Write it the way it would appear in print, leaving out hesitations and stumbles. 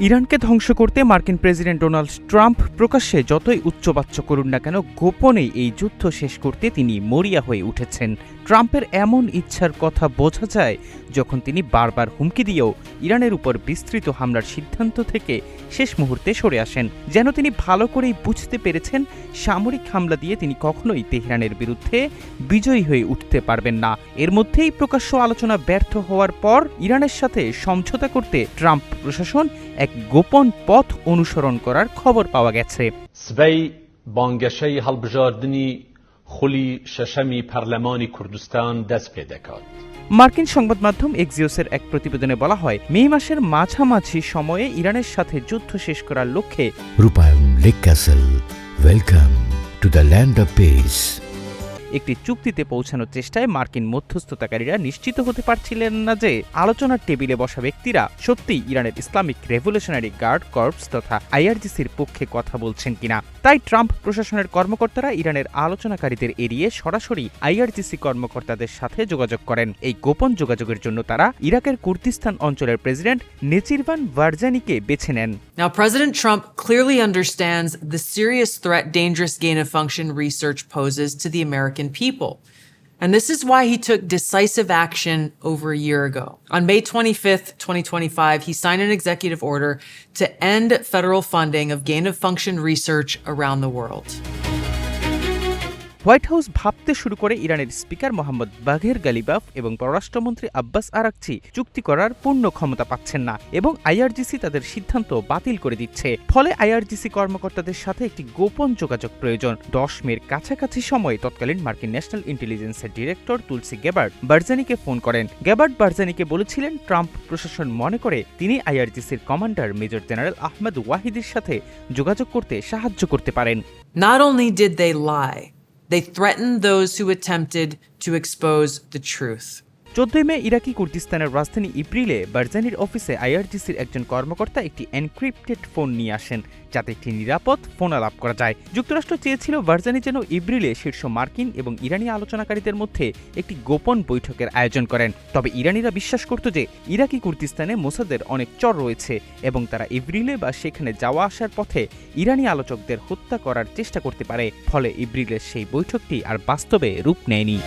ইরানকে ধ্বংস করতে মার্কিন প্রেসিডেন্ট ডোনাল্ড ট্রাম্প প্রকাশ্যে যতই উচ্চবাচ্য করুন না কেন, গোপনেই এই যুদ্ধ শেষ করতে তিনি মরিয়া হয়ে উঠেছেন। ট্রাম্পের এমন ইচ্ছার কথা বোঝা যায় যখন তিনি বারবার হুমকি দিয়েও ইরানের উপর বিস্তৃত হামলার সিদ্ধান্ত থেকে শেষ মুহূর্তে সরে আসেন। যেন তিনি ভালো করেই বুঝতে পেরেছেন সামরিক হামলা দিয়ে তিনি কখনোই তেহরানের বিরুদ্ধে বিজয়ী হয়ে উঠতে পারবেন না। এর মধ্যেই প্রকাশ্য আলোচনা ব্যর্থ হওয়ার পর ইরানের সাথে সমঝোতা করতে ট্রাম্প প্রশাসন এক গোপন পথ অনুসরণ করার খবর পাওয়া গেছে। سبەی بانگەشەی هەڵبژاردنی خولی شەشەمی پەرلەمانی کوردستان دەست پێ دەکات। মার্কিন সংবাদ মাধ্যম এক্সিওসের এক প্রতিবেদনে বলা হয়, মে মাসের মাঝামাঝি সময়ে ইরানের সাথে যুদ্ধ শেষ করার লক্ষ্যে রূপায়ণ lake castle, welcome to the land of piece একটি চুক্তিতে পৌঁছানোর চেষ্টায় মার্কিন মধ্যস্থতাকারীরা নিশ্চিত হতে পারছিলেন না যে আলোচনার টেবিলে বসা ব্যক্তিরা সত্যিই ইরানের ইসলামিক রেভলিউশনারি গার্ড কর্পস তথা আইআরজিসির পক্ষে কথা বলছেন কিনা। তাই ট্রাম্প প্রশাসনের কর্মকর্তারা ইরানের আলোচনাকারীদের এড়িয়ে সরাসরি আইআরজিসি কর্মকর্তাদের সাথে যোগাযোগ করেন। এই গোপন যোগাযোগের জন্য তারা ইরাকের কুর্দিস্তান অঞ্চলের প্রেসিডেন্ট নেচিরভান বারজানিকে বেছে নেন। Now, President Trump clearly understands the serious threat dangerous gain-of-function research poses to the American people. And this is why he took decisive action over a year ago. On May 25th, 2025, he signed an executive order to end federal funding of gain-of-function research around the world. White house ভাবতে শুরু করে ইরানের speaker Mohammad বাঘের Ghalibaf এবং পররাষ্ট্রমন্ত্রী Abbas Araghchi চুক্তি করার পূর্ণ ক্ষমতা পাচ্ছেন না এবং আইআরজিসি তাদের সিদ্ধান্ত বাতিল করে দিচ্ছে। ফলে আইআরজিসি কর্মকর্তাদের সাথে একটি গোপন যোগাযোগ প্রয়োজন। 10 মের কাছাকাছি সময়ে তৎকালীন মার্কিন ন্যাশনাল ইন্টেলিজেন্সের ডিরেক্টর তুলসি গ্যাবার্ড বারজানিকে ফোন করেন। গ্যাবার্ড বারজানিকে বলেছিলেন ট্রাম্প প্রশাসন মনে করে তিনি আইআরজিসির কমান্ডার মেজর জেনারেল আহমেদ ওয়াহিদের সাথে যোগাযোগ করতে সাহায্য করতে পারেন। Not only did they lie, they threatened those who attempted to expose the truth. 14 মে ইরাকি কুর্দিস্তানের রাজধানী ইব্রিলে বারজানির অফিসে আইআরজিসির একজন কর্মকর্তা একটি এনক্রিপ্টেড ফোন নিয়ে আসেন, যাতে একটি নিরাপদ ফোন আলাপ করা যায়। যুক্তরাষ্ট্র চেয়েছিল বারজানি যেন ইব্রিলে শীর্ষ মার্কিন এবং ইরানি আলোচনাকারীদের মধ্যে একটি গোপন বৈঠকের আয়োজন করেন। তবে ইরানিরা বিশ্বাস করত যে ইরাকি কুর্দিস্তানে মোসাদের অনেক চর রয়েছে এবং তারা ইব্রিলে বা সেখানে যাওয়া আসার পথে ইরানি আলোচকদের হত্যা করার চেষ্টা করতে পারে। ফলে ইব্রিলের সেই বৈঠকটি আর বাস্তবে রূপ নেয়নি।